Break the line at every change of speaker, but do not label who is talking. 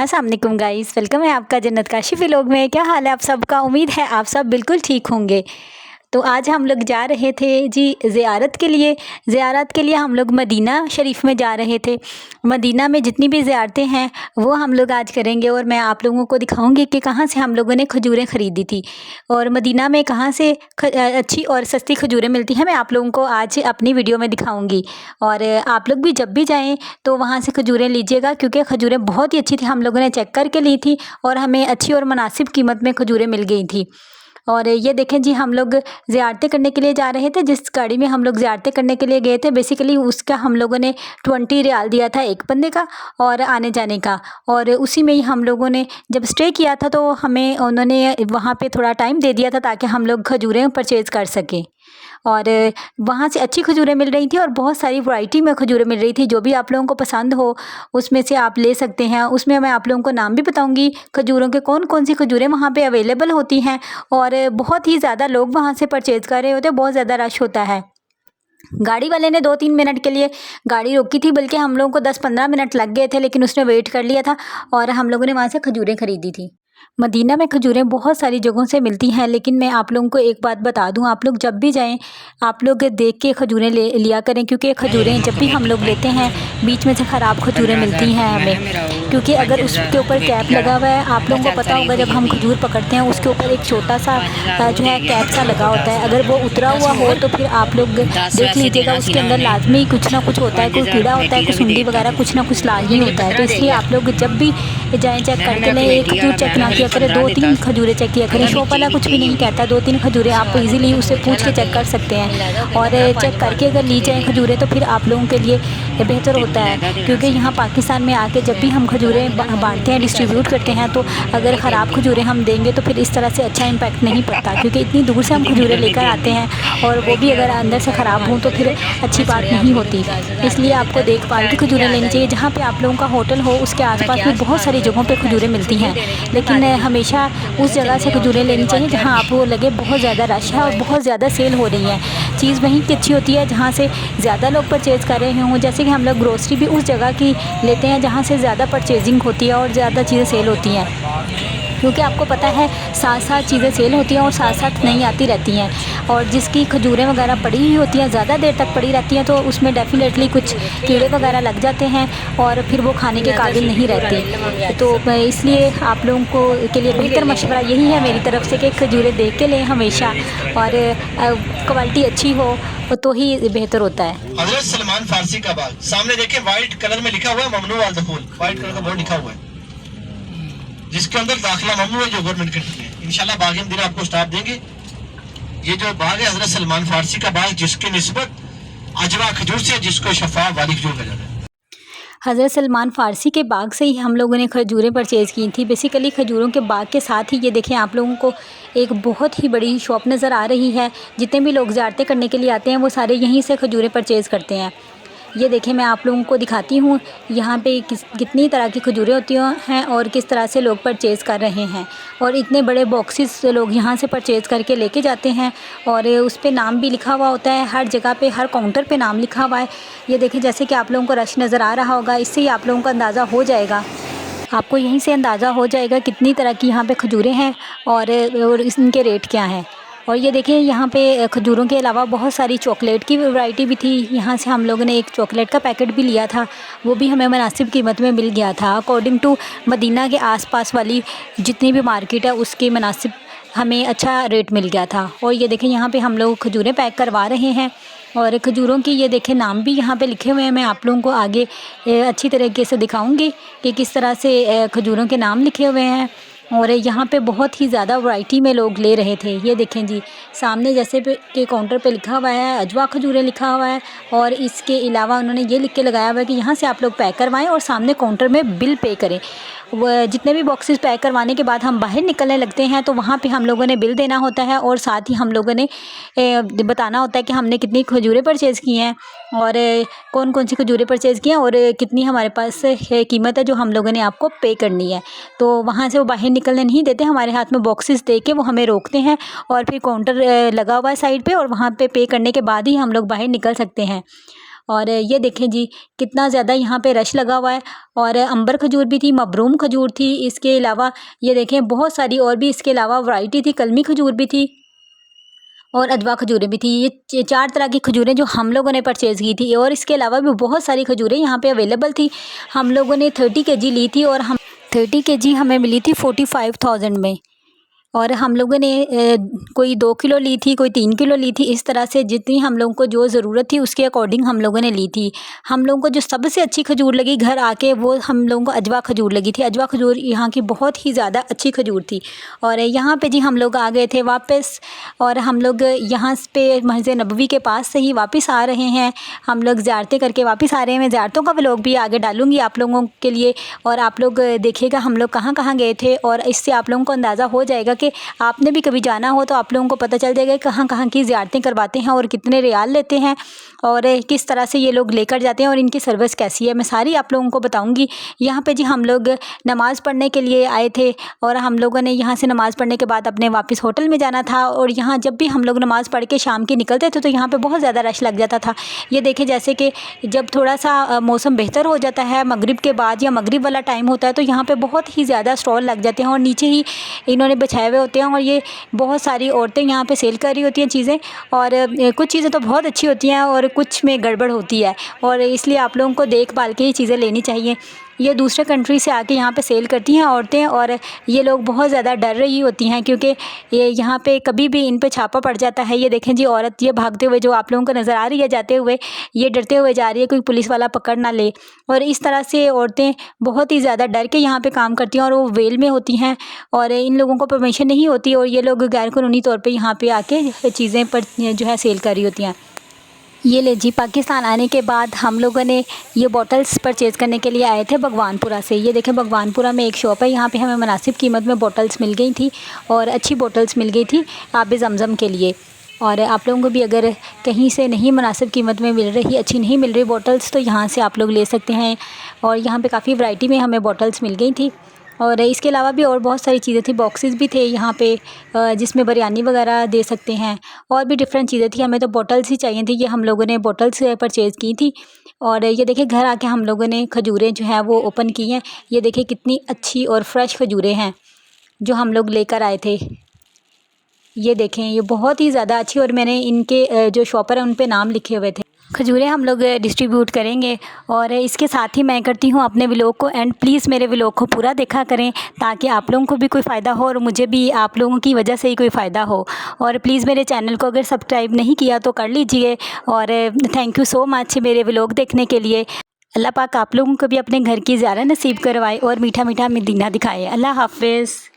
अस्सलाम वालेकुम guys, welcome है आपका जन्नत काशी व्लॉग में। क्या हाल है आप सबका? उम्मीद है आप सब बिल्कुल ठीक होंगे। तो आज हम लोग जा रहे थे जी ज़ियारत के लिए। हम लोग मदीना शरीफ में जा रहे थे। मदीना में जितनी भी ज़ियारतें हैं वो हम लोग आज करेंगे और मैं आप लोगों को दिखाऊंगी कि कहाँ से हम लोगों ने खजूरें ख़रीदी थी और मदीना में कहाँ से अच्छी और सस्ती खजूरें मिलती हैं। मैं आप लोगों को आज अपनी वीडियो में दिखाऊंगी और आप लोग भी जब भी जाएँ तो वहाँ से खजूरें लीजिएगा, क्योंकि खजूरें बहुत ही अच्छी थी। हम लोगों ने चेक करके ली थी और हमें अच्छी और मुनासिब कीमत में खजूरें मिल गई थी। और ये देखें जी, हम लोग ज़ियारतें करने के लिए जा रहे थे। जिस गाड़ी में हम लोग ज़ियारतें करने के लिए गए थे, बेसिकली उसका हम लोगों ने 20 रियाल दिया था एक बंदे का और आने जाने का। और उसी में ही हम लोगों ने जब स्टे किया था तो हमें उन्होंने वहाँ पे थोड़ा टाइम दे दिया था ताकि हम लोग खजूरें परचेज़ कर सकें। और वहाँ से अच्छी खजूरें मिल रही थी और बहुत सारी वैरायटी में खजूरें मिल रही थी। जो भी आप लोगों को पसंद हो उसमें से आप ले सकते हैं। उसमें मैं आप लोगों को नाम भी बताऊंगी खजूरों के, कौन कौन सी खजूरें वहाँ पे अवेलेबल होती हैं। और बहुत ही ज़्यादा लोग वहाँ से परचेज़ कर रहे होते हैं, बहुत ज़्यादा रश होता है। गाड़ी वाले ने 2-3 मिनट के लिए गाड़ी रोकी थी, बल्कि हम लोगों को 10-15 मिनट लग गए थे, लेकिन उसने वेट कर लिया था और हम लोगों ने वहाँ से खजूरें खरीदी थी। मदीना में खजूरें बहुत सारी जगहों से मिलती हैं, लेकिन मैं आप लोगों को एक बात बता दूं, आप लोग जब भी जाएं आप लोग देख के खजूरें ले लिया करें, क्योंकि खजूरें जब भी हम लोग लेते हैं बीच में से ख़राब खजूरें मिलती हैं हमें। क्योंकि अगर उसके ऊपर कैप लगा हुआ है, आप लोगों को पता होगा जब हम खजूर पकड़ते हैं उसके ऊपर एक छोटा सा जो है कैप सा लगा होता है, अगर वो उतरा हुआ हो तो फिर आप लोग देख लीजिएगा उसके अंदर लाजमी कुछ ना कुछ होता है, कोई कीड़ा होता है, कोई सुंडी वगैरह कुछ ना कुछ लाजमी होता है। तो इसलिए आप लोग जब भी जाएँ चेक करके लें, एक खजूर चेक ना किया करें, 2-3 खजूरें चेक किया करें। शॉप वाला कुछ भी नहीं कहता, 2-3 खजूरें आप इजीली उससे पूछ के चेक कर सकते हैं। और चेक करके अगर ली जाएँ खजूरें तो फिर आप लोगों के लिए बेहतर होता है, क्योंकि यहाँ पाकिस्तान में आके जब भी हम खजूरें बांटते हैं, डिस्ट्रीब्यूट करते हैं, तो अगर ख़राब खजूरें हम देंगे तो फिर इस तरह से अच्छा इम्पैक्ट नहीं पड़ता, क्योंकि इतनी दूर से हम खजूरें लेकर आते हैं और वो भी अगर अंदर से ख़राब हों तो फिर अच्छी बात नहीं होती। इसलिए आपको देखभाल की खजूरें लेनी चाहिए। जहाँ पे आप लोगों का होटल हो उसके आसपास भी बहुत सारी जगहों पे खजूरें मिलती हैं, लेकिन हमेशा उस जगह से खजूरें लेनी चाहिए जहाँ आपको लगे बहुत ज़्यादा रश है और बहुत ज़्यादा सेल हो रही है। चीज़ वहीं की अच्छी होती है जहाँ से ज़्यादा लोग परचेज़ कर रहे हों। जैसे कि हम लोग ग्रोसरी भी उस जगह की लेते हैं जहाँ से ज़्यादा परचेजिंग होती है और ज़्यादा चीज़ें सेल होती हैं, क्योंकि आपको पता है साथ साथ चीज़ें सेल होती हैं और साथ साथ नहीं आती रहती हैं। और जिसकी खजूरें वगैरह पड़ी हुई होती हैं, ज़्यादा देर तक पड़ी रहती हैं, तो उसमें डेफिनेटली कुछ कीड़े वगैरह लग जाते हैं और फिर वो खाने के काबिल नहीं रहती। तो इसलिए आप लोगों को के लिए बेहतर मशवरा यही है मेरी तरफ से कि खजूरें देख के लें हमेशा, और क्वालिटी अच्छी हो तो ही बेहतर होता है।
हजरत सलमान फारसी का बाग सामने देखें, व्हाइट कलर में लिखा हुआ है ममनू अल दुखूल, व्हाइट कलर का बोर्ड लिखा हुआ है जिसके अंदर दाखिला ममनू है, जो गवर्नमेंट करती है। इंशाल्लाह बाग दिन आपको स्टाफ देंगे। ये जो बाग है हजरत सलमान फारसी का बाग, जिसकी निस्बत अजवा खजूर से, जिसको शफा वाली खजूर कहा जाता है।
हज़रत सलमान फ़ारसी के बाग से ही हम लोगों ने खजूरें परचेज़ की थी। बेसिकली खजूरों के बाग के साथ ही ये देखें आप लोगों को एक बहुत ही बड़ी शॉप नज़र आ रही है। जितने भी लोग ज़ियारतें करने के लिए आते हैं वो सारे यहीं से खजूरें परचेज़ करते हैं। ये देखें मैं आप लोगों को दिखाती हूँ यहाँ पे कितनी तरह की खजूरें होती हैं और किस तरह से लोग परचेज़ कर रहे हैं। और इतने बड़े बॉक्सेस लोग यहाँ से परचेज़ करके लेके जाते हैं और उस पे नाम भी लिखा हुआ होता है, हर जगह पे हर काउंटर पे नाम लिखा हुआ है। ये देखें जैसे कि आप लोगों को रश नज़र आ रहा होगा, इससे ही आप लोगों का अंदाज़ा हो जाएगा, आपको यहीं से अंदाज़ा हो जाएगा कितनी तरह की यहाँ पे खजूरें हैं और इनके रेट क्या हैं। और ये देखिए यहाँ पे खजूरों के अलावा बहुत सारी चॉकलेट की वैरायटी भी थी। यहाँ से हम लोगों ने एक चॉकलेट का पैकेट भी लिया था, वो भी हमें मुनासिब कीमत में मिल गया था। अकॉर्डिंग टू मदीना के आसपास वाली जितनी भी मार्केट है उसके मुनासिब हमें अच्छा रेट मिल गया था। और ये देखें यहाँ पे हम लोग खजूरें पैक करवा रहे हैं और खजूरों की ये देखें नाम भी यहाँ पे लिखे हुए हैं। मैं आप लोगों को आगे अच्छी तरीके से दिखाऊंगी कि किस तरह से खजूरों के नाम लिखे हुए हैं। और यहाँ पे बहुत ही ज़्यादा वैरायटी में लोग ले रहे थे। ये देखें जी, सामने जैसे के काउंटर पे लिखा हुआ है अजवा खजूरें लिखा हुआ है, और इसके अलावा उन्होंने ये लिख के लगाया हुआ है कि यहाँ से आप लोग पैक करवाएं और सामने काउंटर में बिल पे करें। जितने भी बॉक्सेस पैक करवाने के बाद हम बाहर निकलने लगते हैं तो वहाँ पे हम लोगों ने बिल देना होता है और साथ ही हम लोगों ने बताना होता है कि हमने कितनी खजूरें परचेज़ की हैं और कौन कौन सी खजूरें परचेज़ की हैं और कितनी हमारे पास है कीमत है जो हम लोगों ने आपको पे करनी है। तो वहाँ से वो बाहर निकलने नहीं देते, हमारे हाथ में बॉक्सेस दे के वो हमें रोकते हैं और फिर काउंटर लगा हुआ है साइड पे, और वहाँ पे करने के बाद ही हम लोग बाहर निकल सकते हैं। और ये देखें जी कितना ज़्यादा यहाँ पे रश लगा हुआ है। और अंबर खजूर भी थी, मबरूम खजूर थी, इसके अलावा ये देखें बहुत सारी और भी इसके अलावा वैरायटी थी, कलमी खजूर भी थी और अजवा खजूरें भी थी। ये 4 तरह की खजूरें जो हम लोगों ने परचेज़ की थी। और इसके अलावा भी बहुत सारी खजूरें यहाँ पे अवेलेबल थी। हम लोगों ने 30 केजी ली थी और हम 30 केजी हमें मिली थी 45,000 में। और हम लोगों ने कोई 2 किलो ली थी, कोई 3 किलो ली थी, इस तरह से जितनी हम लोगों को जो ज़रूरत थी उसके अकॉर्डिंग हम लोगों ने ली थी। हम लोगों को जो सबसे अच्छी खजूर लगी घर आके वो हम लोगों को अजवा खजूर लगी थी। अजवा खजूर यहाँ की बहुत ही ज़्यादा अच्छी खजूर थी। और यहाँ पे जी हम लोग आ गए थे वापस और हम लोग यहाँ पे मस्जिद नबवी के पास से ही वापस आ रहे हैं। हम लोग ज़ियारतें करके वापस आ रहे हैं। मैं ज़ियारतों का व्लॉग भी आगे डालूँगी आप लोगों के लिए और आप लोग देखिएगा हम लोग कहाँ कहाँ गए थे और इससे आप लोगों को अंदाज़ा हो जाएगा कि आपने भी कभी जाना हो तो आप लोगों को पता चल जाएगा कहाँ कहाँ की ज़ियारतें करवाते हैं और कितने रियाल लेते हैं और किस तरह से ये लोग लेकर जाते हैं और इनकी सर्विस कैसी है, मैं सारी आप लोगों को बताऊंगी। यहाँ पे जी हम लोग नमाज़ पढ़ने के लिए आए थे और हम लोगों ने यहाँ से नमाज़ पढ़ने के बाद अपने वापस होटल में जाना था। और यहाँ जब भी हम लोग नमाज़ पढ़ के शाम के निकलते थे तो यहाँ पे बहुत ज़्यादा रश लग जाता था। ये देखें जैसे कि जब थोड़ा सा मौसम बेहतर हो जाता है मगरिब के बाद या मगरिब वाला टाइम होता है तो यहाँ पे बहुत ही ज़्यादा स्टॉल लग जाते हैं और नीचे ही इन्होंने बिछाए हुए होते हैं और ये बहुत सारी औरतें यहाँ पे सेल कर रही होती हैं चीज़ें। और कुछ चीज़ें तो बहुत अच्छी होती हैं और कुछ में गड़बड़ होती है और इसलिए आप लोगों को देख भाल के ही चीज़ें लेनी चाहिए। ये दूसरे कंट्री से आके यहाँ पे सेल करती हैं औरतें और ये लोग बहुत ज़्यादा डर रही होती हैं क्योंकि ये यहाँ पे कभी भी इन पे छापा पड़ जाता है। ये देखें जी औरत ये भागते हुए जो आप लोगों को नज़र आ रही है जाते हुए, ये डरते हुए जा रही है कोई पुलिस वाला पकड़ ना ले। और इस तरह से औरतें बहुत ही ज़्यादा डर के यहाँ पे काम करती हैं और वो वेल में होती हैं और इन लोगों को परमिशन नहीं होती और ये लोग गैर कानूनी तौर पर यहाँ पर आके चीज़ें पर जो है सेल कर रही होती हैं। ये ले जी पाकिस्तान आने के बाद हम लोगों ने ये बॉटल्स परचेज़ करने के लिए आए थे भगवानपुरा से। ये देखें भगवानपुरा में एक शॉप है, यहाँ पे हमें मुनासिब कीमत में बॉटल्स मिल गई थी और अच्छी बॉटल्स मिल गई थी आब ज़मज़म के लिए। और आप लोगों को भी अगर कहीं से नहीं मुनासिब कीमत में मिल रही, अच्छी नहीं मिल रही बॉटल्स तो यहाँ से आप लोग ले सकते हैं। और यहाँ पर काफ़ी वैरायटी में हमें बॉटल्स मिल गई थी और इसके अलावा भी और बहुत सारी चीज़ें थी। बॉक्सेस भी थे यहाँ पे जिसमें बिरयानी वगैरह दे सकते हैं और भी डिफरेंट चीज़ें थी। हमें तो बॉटल्स ही चाहिए थी, ये हम लोगों ने बॉटल्स परचेज़ की थी। और ये देखिए घर आके हम लोगों ने खजूरें जो हैं वो ओपन की हैं। ये देखिए कितनी अच्छी और फ्रेश खजूरें हैं जो हम लोग लेकर आए थे। ये देखें ये बहुत ही ज़्यादा अच्छी और मैंने इनके जो शॉपर हैं उन पे नाम लिखे हुए थे। खजूरें हम लोग डिस्ट्रीब्यूट करेंगे और इसके साथ ही मैं करती हूँ अपने व्लॉग को एंड प्लीज़ मेरे व्लॉग को पूरा देखा करें ताकि आप लोगों को भी कोई फ़ायदा हो और मुझे भी आप लोगों की वजह से ही कोई फ़ायदा हो। और प्लीज़ मेरे चैनल को अगर सब्सक्राइब नहीं किया तो कर लीजिए और थैंक यू सो मच मेरे व्लॉग देखने के लिए। अल्लाह पाक आप लोगों को भी अपने घर की ज़ियारत नसीब करवाए और मीठा मीठा मदीना दिखाए। अल्लाह हाफ़िज़।